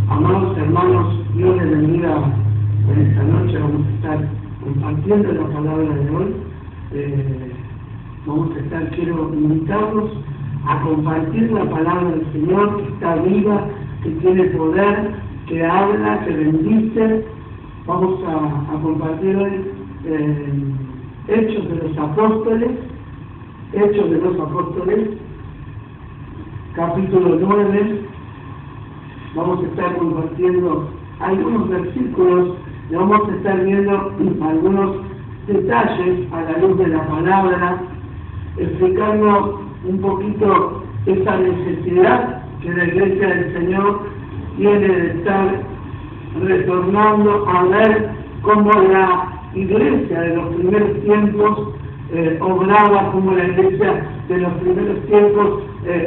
Amados hermanos, Dios les bendiga en esta noche. Vamos a estar compartiendo la palabra de hoy. Quiero invitarlos a compartir la palabra del Señor, que está viva, que tiene poder, que habla, que bendice. Vamos a compartir hoy Hechos de los Apóstoles, capítulo 9. Vamos a estar compartiendo algunos versículos y vamos a estar viendo algunos detalles a la luz de la palabra, explicando un poquito esa necesidad que la Iglesia del Señor tiene de estar retornando a ver cómo la Iglesia de los primeros tiempos obraba, como la Iglesia de los primeros tiempos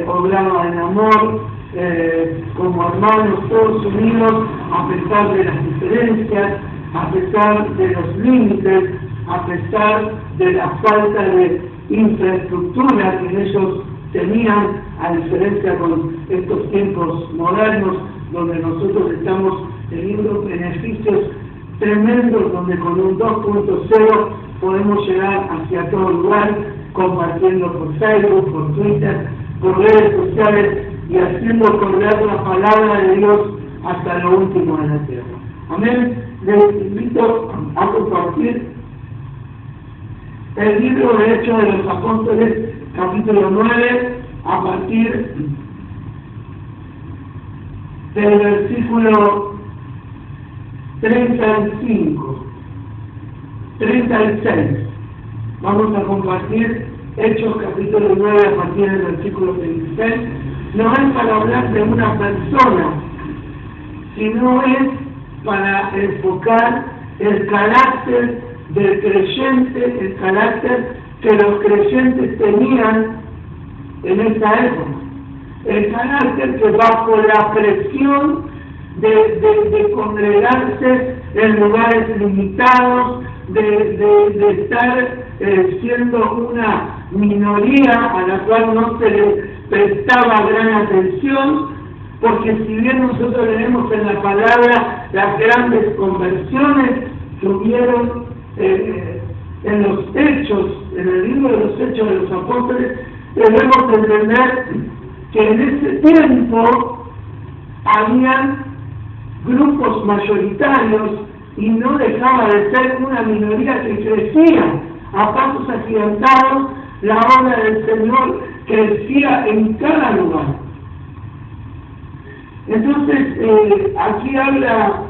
obraba en amor, como hermanos todos unidos, a pesar de las diferencias, a pesar de los límites, a pesar de la falta de infraestructura que ellos tenían, a diferencia con estos tiempos modernos, donde nosotros estamos teniendo beneficios tremendos, donde con un 2.0 podemos llegar hacia todo lugar, compartiendo por Facebook, por Twitter, por redes sociales y haciendo correr la palabra de Dios hasta lo último de la tierra. Amén. Les invito a compartir el libro de Hechos de los Apóstoles, capítulo 9, a partir del versículo 36. Vamos a compartir Hechos capítulo 9 a partir del versículo 36. No es para hablar de una persona, sino es para enfocar el carácter del creyente, el carácter que los creyentes tenían en esa época. El carácter que bajo la presión de congregarse en lugares limitados, de estar siendo una minoría a la cual no se le prestaba gran atención, porque si bien nosotros leemos en la palabra las grandes conversiones que hubieron en los Hechos, en el libro de los Hechos de los Apóstoles, debemos entender que en ese tiempo habían grupos mayoritarios y no dejaba de ser una minoría que crecía a pasos agigantados. La obra del Señor crecía en cada lugar. Entonces, aquí habla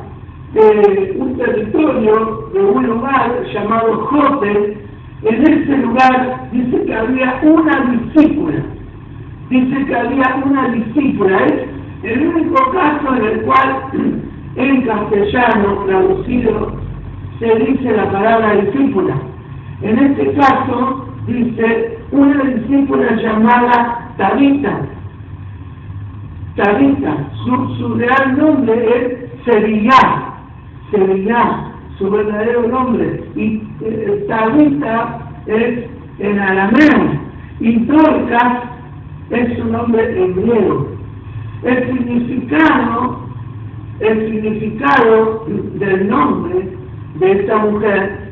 de un territorio, de un lugar llamado Jope. En ese lugar dice que había una discípula. Es el único caso en el cual en castellano traducido se dice la palabra discípula. En este caso dice una discípula llamada Tabita. Su real nombre es Sevilla, su verdadero nombre, y Tabita es en arameo, y Dorcas es su nombre en griego. El significado del nombre de esta mujer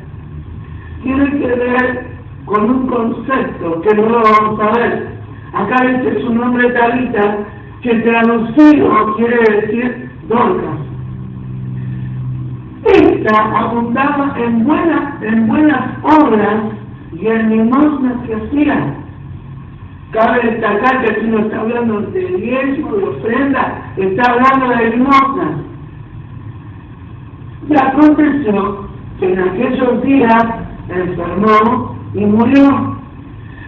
tiene que ver con un concepto que luego vamos a ver. Acá dice su nombre Tabita, que traducido quiere decir Dorcas. Esta abundaba en buenas obras y en limosnas que hacían. Cabe destacar que aquí no está hablando de diezmo, de ofrenda, está hablando de limosnas. Y aconteció que en aquellos días enfermó y murió.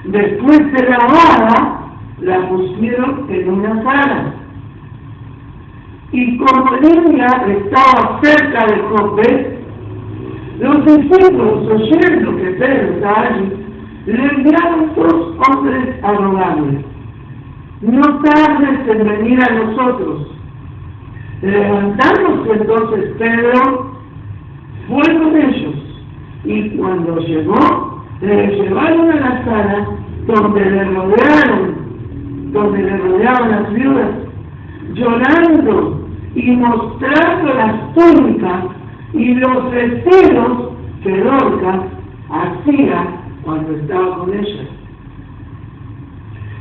Después de lavada, la pusieron en una sala. Y como ella estaba cerca de Jope, los discípulos, oyendo que Pedro estaba allí, le enviaron 2 hombres a rogarle: no tardes en venir a nosotros. Levantándose entonces Pedro, fue con ellos, y cuando llegó, le llevaron a la sala donde le rodeaban las viudas. llorando y mostrando las túnicas y los vestidos que Dorcas hacía cuando estaba con ella.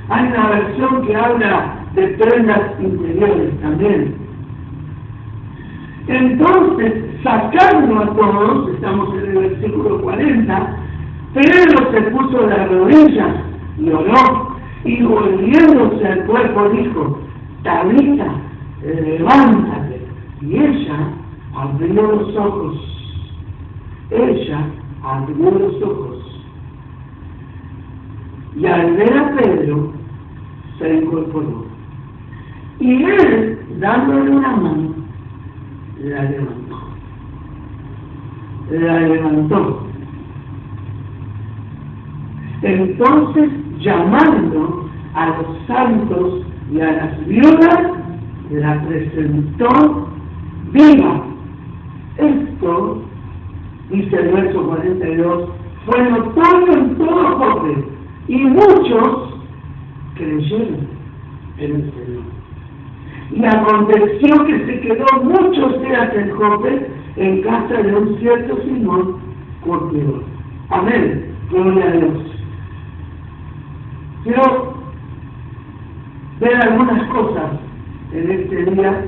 Hay una versión que habla de prendas interiores también. Entonces, sacando a todos, estamos en el versículo 40, Pedro se puso de rodillas y oró, y volviéndose al cuerpo dijo: Tabita, levántate. Y ella abrió los ojos. Ella abrió los ojos. Y al ver a Pedro, se incorporó. Y él, dándole una mano, la levantó. La levantó. Entonces, llamando a los santos y a las viudas, la presentó viva. Esto, dice el verso 42, fue notorio en todo Jope, y muchos creyeron en el Señor. Y aconteció que se quedó muchos días en Jope, en casa de un cierto Simón curtidor. Amén. Gloria a Dios. Quiero ver algunas cosas en este día,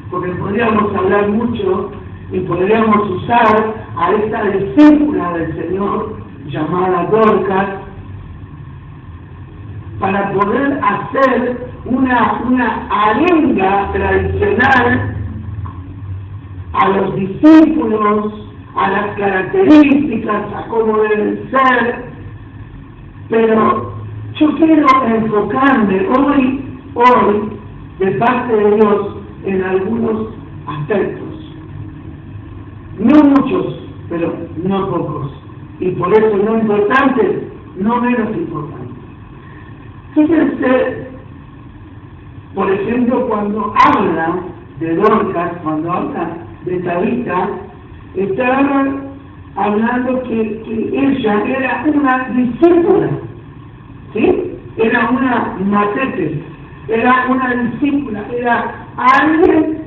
porque podríamos hablar mucho y podríamos usar a esta discípula del Señor llamada Dorcas para poder hacer una arenga tradicional a los discípulos, a las características, a cómo deben ser, pero yo quiero enfocarme hoy, de parte de Dios, en algunos aspectos. No muchos, pero no pocos. Y por eso no importantes, no menos importantes. Fíjense, por ejemplo, cuando habla de Dorcas, cuando habla de Tabita, está hablando que ella era una discípula, ¿sí? Era una matete, era una discípula, era alguien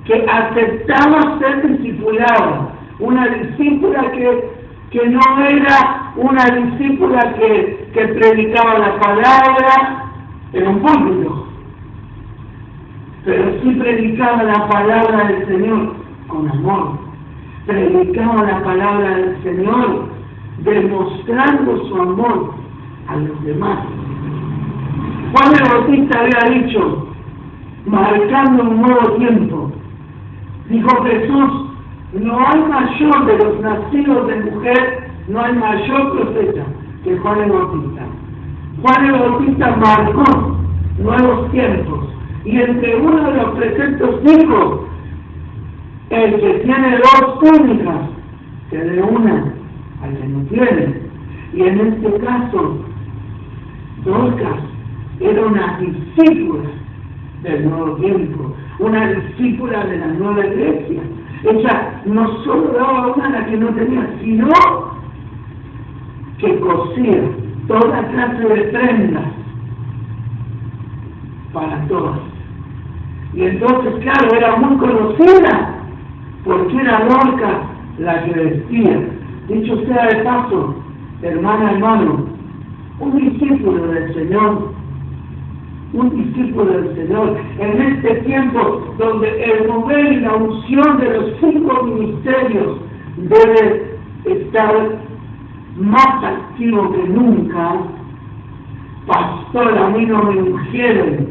que aceptaba ser discipulada, una discípula que no era una discípula que predicaba la palabra en un púlpito, pero sí predicaba la palabra del Señor con amor, predicaba la palabra del Señor demostrando su amor a los demás. Juan el Bautista había dicho, marcando un nuevo tiempo, dijo Jesús: no hay mayor de los nacidos de mujer, no hay mayor profeta que Juan el Bautista. Juan el Bautista marcó nuevos tiempos, y entre uno de los preceptos dijo: el que tiene dos túnicas, que dé una al que no tiene. Y en este caso, Dorcas era una discípula del nuevo tiempo, una discípula de la nueva iglesia. Ella no solo daba una a la que no tenía, sino que cosía toda clase de prendas para todas. Y entonces, claro, era muy conocida porque era Dorcas la que vestía. Dicho sea de paso, hermana, hermano, un discípulo del Señor, en este tiempo donde el mover y la unción de los 5 ministerios debe estar más activo que nunca. Pastor, a mí no me ungieron.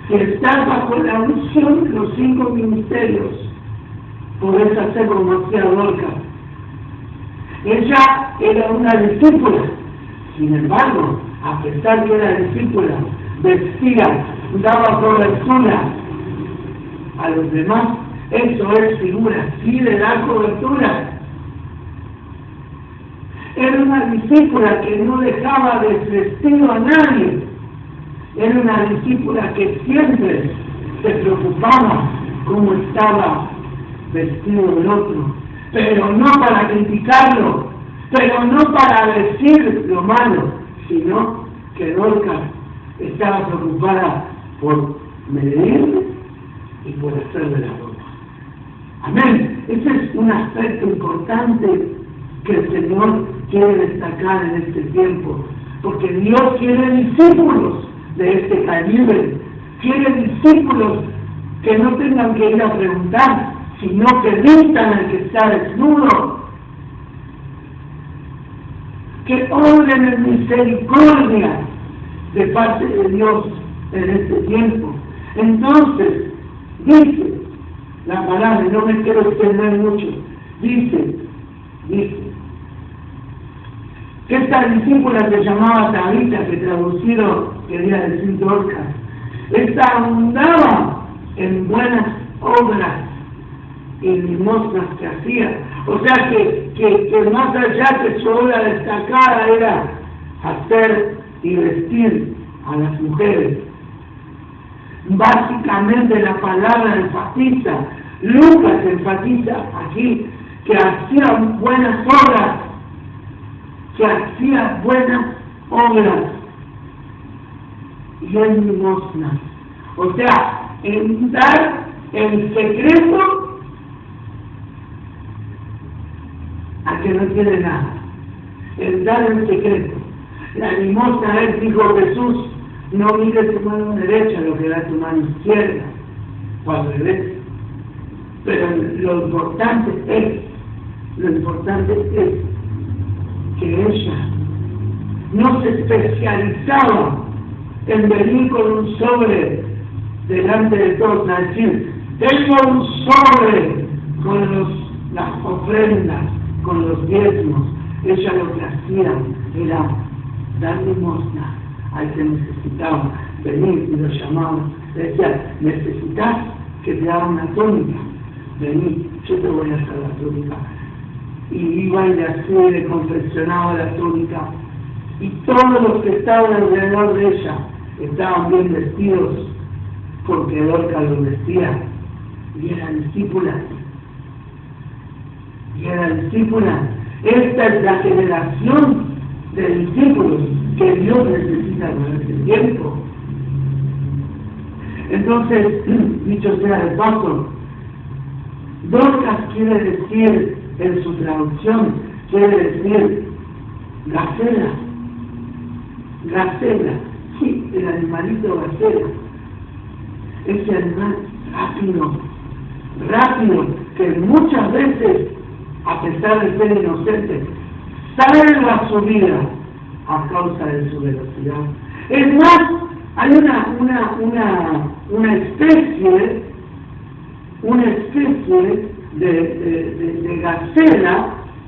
Si estás bajo la unción de los 5 ministerios, podés hacer como hacía Dorcas. Ella era una discípula, sin embargo, a pesar que era discípula, vestía, daba cobertura a los demás. Eso es figura, sí, de dar cobertura. Era una discípula que no dejaba desvestido a nadie. Era una discípula que siempre se preocupaba cómo estaba vestido el otro, pero no para criticarlo, pero no para decir lo malo, sino que Dorcas estaba preocupada por medir y por hacer de la boca. Amén. Ese es un aspecto importante que el Señor quiere destacar en este tiempo, porque Dios quiere discípulos de este calibre, quiere discípulos que no tengan que ir a preguntar, sino que vistan al que está desnudo, que obren en misericordia de parte de Dios en este tiempo. Entonces, dice la palabra, no me quiero extender mucho, dice, que esta discípula se llamaba Tabita, que traducido quería decir Dorcas, esta abundaba en buenas obras y limosnas que hacía. O sea que más allá que su obra destacada era hacer y vestir a las mujeres. Básicamente la palabra enfatiza, Lucas enfatiza aquí que hacía buenas obras, y en limosnas. O sea, en dar en secreto a que no tiene nada. En dar en secreto. La limosna es, dijo Jesús, no mires tu mano derecha lo que da tu mano izquierda, o al revés. Pero lo importante es que ella no se especializaba en venir con un sobre delante de todos a decir, tengo un sobre con las ofrendas, con los diezmos. Ella lo que hacía era dar limosna al que necesitaba venir, y lo llamaban, le decía, necesitas que te haga una túnica, vení, yo te voy a hacer la túnica. Y iba y le confeccionaba la túnica, y todos los que estaban alrededor de ella estaban bien vestidos, porque Dorcas los vestía, y era discípula. Esta es la generación de discípulos que Dios necesita en este tiempo. Entonces, dicho sea de paso, Dorcas quiere decir, en su traducción, quiere decir gacela, sí, el animalito gacela, ese animal rápido, que muchas veces, a pesar de ser inocente, salva su vida a causa de su velocidad. Es más, hay una especie de gacela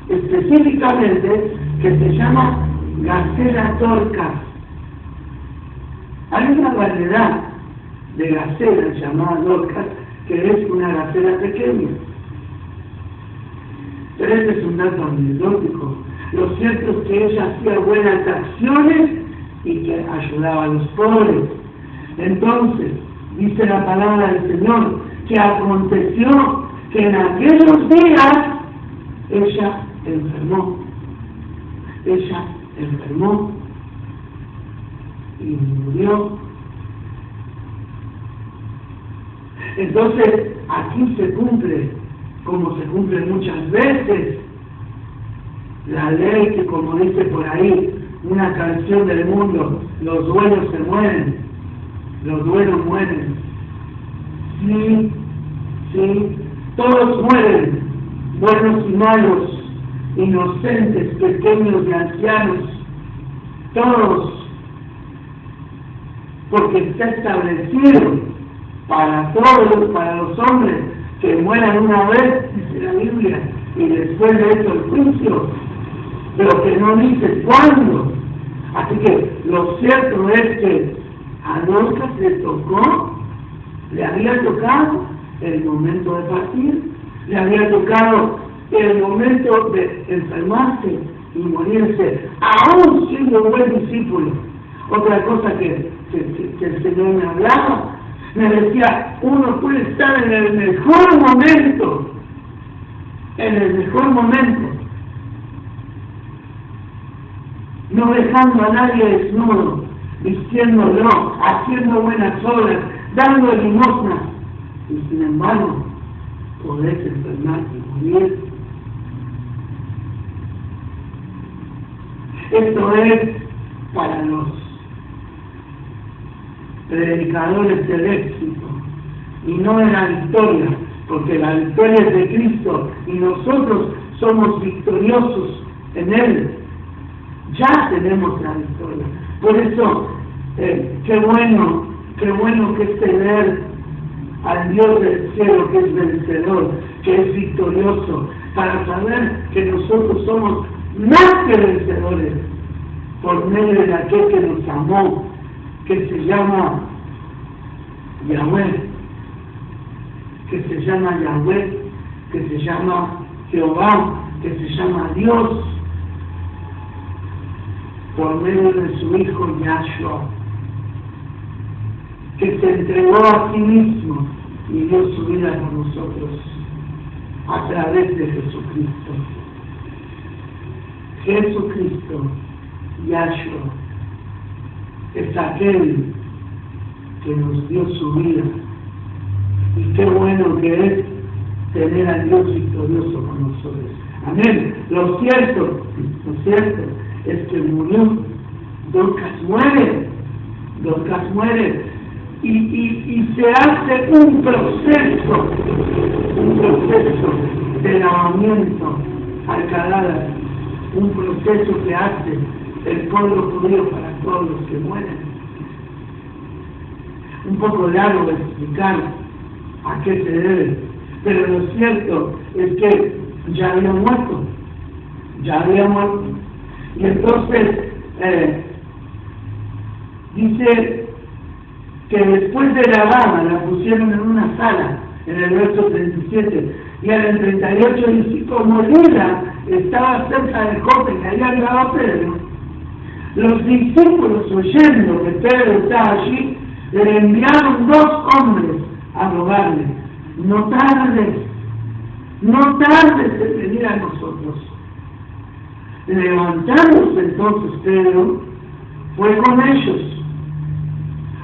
específicamente que se llama gacela Dorcas. Hay una variedad de gacelas llamada Dorcas que es una gacela pequeña. Pero este es un dato anecdótico. Lo cierto es que ella hacía buenas acciones y que ayudaba a los pobres. Entonces, dice la palabra del Señor, que aconteció que en aquellos días ella enfermó y murió. Entonces, aquí se cumple, como se cumple muchas veces, la ley que, como dice por ahí una canción del mundo, los buenos se mueren, los buenos mueren. Sí, todos mueren, buenos y malos, inocentes, pequeños y ancianos, todos, porque está establecido para todos, para los hombres, que mueran una vez, dice la Biblia, y después de eso el juicio, pero que no dice cuándo. Así que lo cierto es que a Dorcas le había tocado el momento de partir, le había tocado el momento de enfermarse y morirse, aún siendo un buen discípulo. Otra cosa que el Señor me hablaba, me decía, uno puede estar en el mejor momento, no dejando a nadie desnudo, vistiéndolo, haciendo buenas obras, dando limosna, y sin embargo podés enfermar y morir. Esto es para los predicadores del éxito y no de la victoria, porque la victoria es de Cristo y nosotros somos victoriosos en Él. Ya tenemos la victoria. Por eso, qué bueno que es tener al Dios del cielo, que es vencedor, que es victorioso, para saber que nosotros somos más que vencedores por medio de aquel que nos amó, que se llama Yahweh, que se llama Jehová, que se llama Dios, por medio de su Hijo Yahshua, que se entregó a sí mismo y dio su vida por nosotros a través de Jesucristo. Jesucristo, Yahshua, es aquel que nos dio su vida. Y qué bueno que es tener a Dios victorioso con nosotros. Amén. Lo cierto es que murió. Dorcas muere. Y se hace un proceso de lavamiento al cadáver, un proceso que hace el pueblo judío para todos los que mueren. Un poco largo de explicar a qué se debe, pero lo cierto es que ya había muerto. Y entonces dice que después de lavarla, la pusieron en una sala, en el verso 37, y en el 38 dice, como Lida estaba cerca de Jope, que ahí andaba Pedro, los discípulos, oyendo que Pedro estaba allí, le enviaron 2 hombres a rogarle, no tardes en venir a nosotros. Levantándose entonces Pedro, fue con ellos.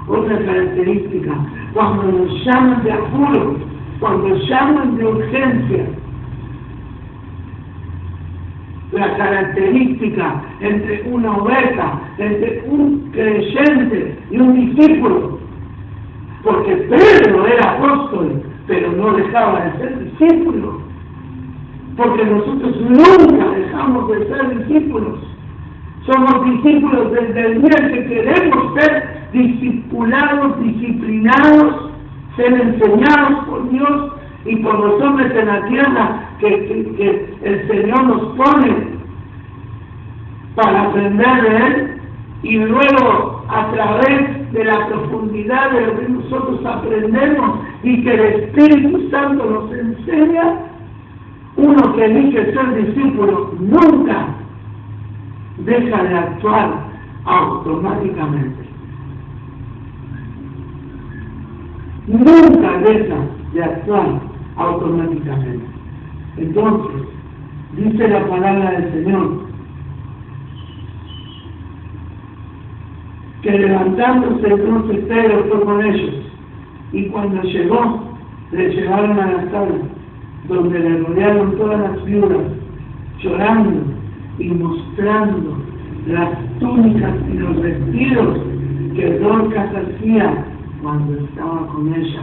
Otra característica, cuando nos llaman de apuro, cuando llaman de urgencia, la característica entre una oveja, entre un creyente y un discípulo, porque Pedro era apóstol, pero no dejaba de ser discípulo, porque nosotros nunca dejamos de ser discípulos. Somos discípulos desde el día en que queremos ser discipulados, disciplinados, ser enseñados por Dios y por los hombres en la tierra que el Señor nos pone para aprender de Él, y luego a través de la profundidad de lo que nosotros aprendemos y que el Espíritu Santo nos enseña, uno que elige ser discípulo nunca deja de actuar automáticamente. Nunca deja de actuar automáticamente. Entonces, dice la palabra del Señor, que levantándose entonces Pedro fue con ellos, y cuando llegó, le llevaron a la sala, donde le rodearon todas las viudas, llorando y mostrando las túnicas y los vestidos que Dorcas hacía cuando estaba con ella.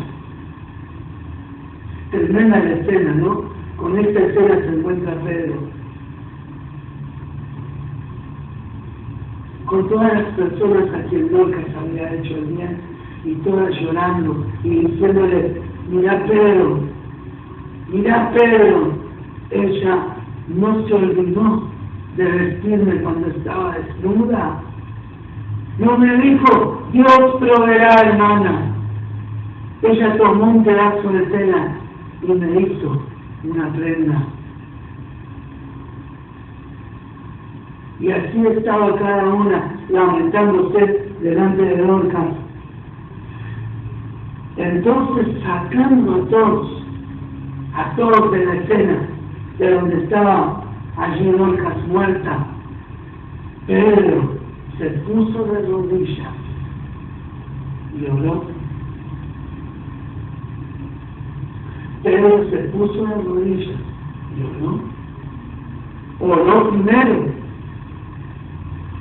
Tremenda la escena, ¿no? Con esta escena se encuentra Pedro, con todas las personas a quien Dorcas había hecho el bien, y todas llorando y diciéndole, mira Pedro, ella no se olvidó de vestirme cuando estaba desnuda. No me dijo, Dios proveerá, hermana. Ella tomó un pedazo de tela y me hizo una prenda. Y así estaba cada una lamentándose delante de Dorcas. Entonces, sacando a todos de la escena de donde estaba allí Dorcas muerta, Pedro se puso de rodillas y oró. Pedro se puso en rodillas y oró. Oró primero,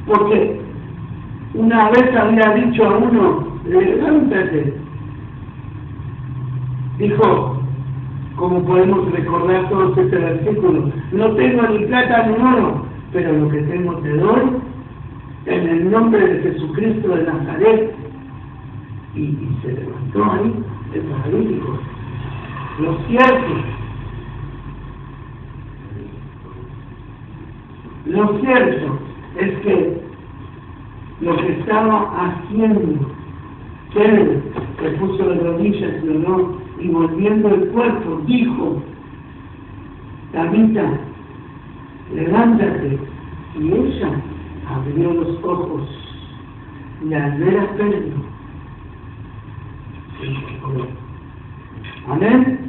porque una vez había dicho a uno, levántate. Dijo, como podemos recordar todos este versículo, no tengo ni plata ni oro, pero lo que tengo te doy, en el nombre de Jesucristo de Nazaret. Y se levantó ahí el paralítico. Lo cierto es que lo que estaba haciendo Pedro, se puso de rodillas y oró, y volviendo el cuerpo dijo, Tabita, levántate. Y ella abrió los ojos y al ver a Pedro se incorporó. Amén.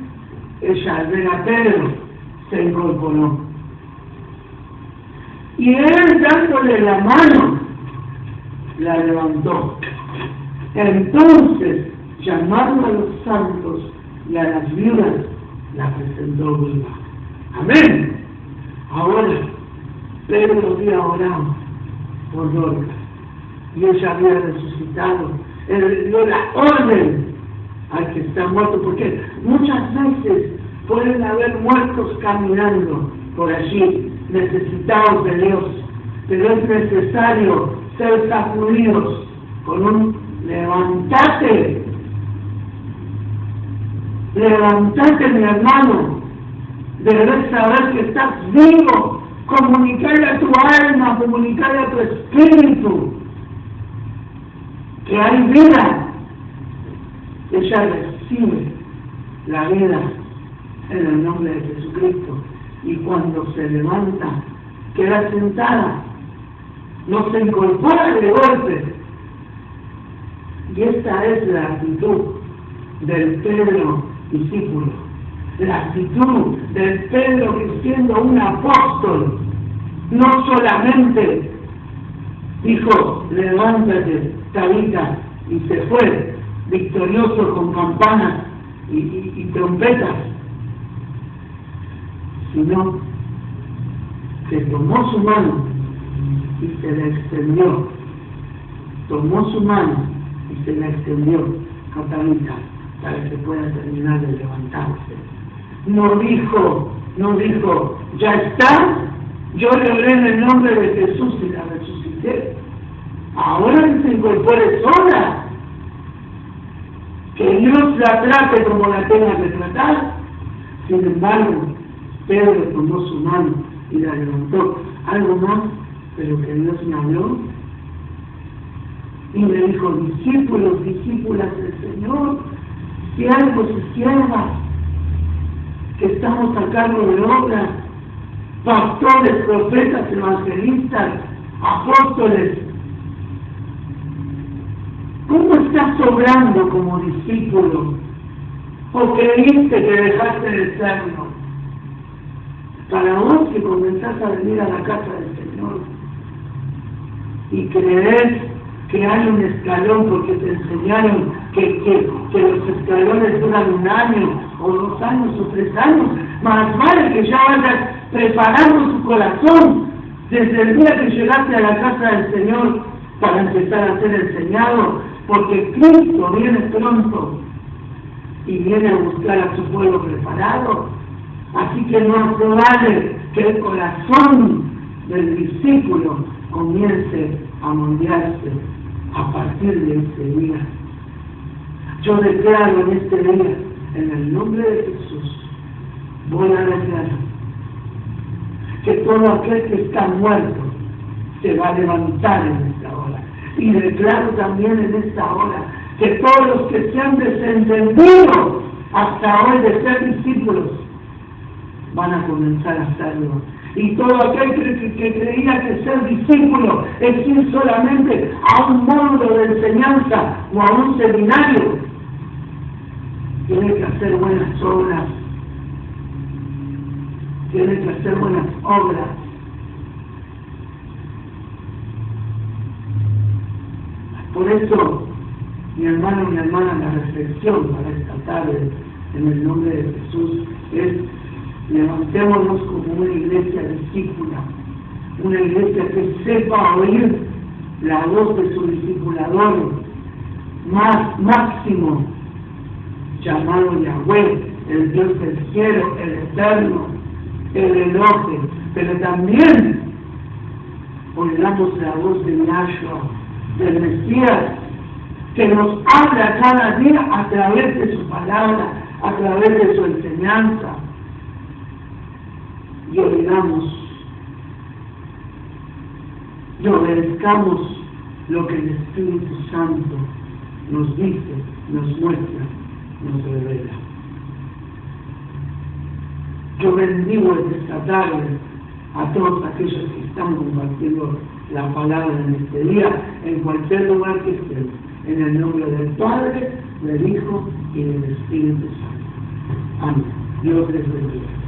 Ella al ver a Pedro se incorporó. Y él dándole la mano, la levantó. Entonces, llamando a los santos y a las viudas, la presentó viva. Amén. Ahora, Pedro había orado por Dorcas y ella había resucitado. Él dio la orden al que está muerto, porque muchas veces pueden haber muertos caminando por allí, necesitados de Dios, pero es necesario ser sacudidos con un levántate, levántate, mi hermano, debes saber que estás vivo, comunicarle a tu alma, comunicarle a tu espíritu que hay vida. Ella recibe la vida en el nombre de Jesucristo, y cuando se levanta queda sentada, no se incorpora de golpe. Y esta es la actitud del Pedro discípulo, la actitud del Pedro que siendo un apóstol no solamente dijo levántate, Tabita, y se fue victorioso con campanas y trompetas, sino que tomó su mano y se la extendió, tomó su mano y se la extendió a Tabita para que pueda terminar de levantarse. No dijo, ya está, yo le oré en el nombre de Jesús y la resucité. Ahora que se incorpore sola, que Dios la trate como la tenga que tratar. Sin embargo, Pedro tomó su mano y la levantó. Algo más, pero que Dios me habló y me dijo, discípulos, discípulas del Señor, siervos y siervas, que estamos a cargo de obras, pastores, profetas, evangelistas, apóstoles. ¿Cómo estás obrando como discípulo? ¿O creíste que dejaste de serlo? Para vos que comenzás a venir a la casa del Señor y crees que hay un escalón porque te enseñaron que los escalones duran 1 año, o 2 años, o 3 años, más vale que ya vayas preparando tu corazón desde el día que llegaste a la casa del Señor para empezar a ser enseñado, porque Cristo viene pronto y viene a buscar a su pueblo preparado. Así que no se vale que el corazón del discípulo comience a moldearse a partir de este día. Yo declaro en este día, en el nombre de Jesús, voy a declarar que todo aquel que está muerto se va a levantar en esta hora. Y declaro también en esta hora que todos los que se han desentendido hasta hoy de ser discípulos van a comenzar a serlo. Y todo aquel que creía que ser discípulo es ir solamente a un módulo de enseñanza o a un seminario, tiene que hacer buenas obras, tiene que hacer buenas obras. Por eso, mi hermano y mi hermana, la reflexión para esta tarde en el nombre de Jesús es: levantémonos como una iglesia discípula, una iglesia que sepa oír la voz de su discipulador máximo, llamado Yahweh, el Dios del cielo, el eterno, el Elohe, pero también oigamos la voz de Yahshua, del Mesías, que nos habla cada día a través de su palabra, a través de su enseñanza, y oigamos y obedezcamos lo que el Espíritu Santo nos dice, nos muestra, nos revela. Yo bendigo esta tarde a todos aquellos que están compartiendo la palabra en este día, en cualquier lugar que estén, en el nombre del Padre, del Hijo y del Espíritu Santo. Amén. Dios les bendiga.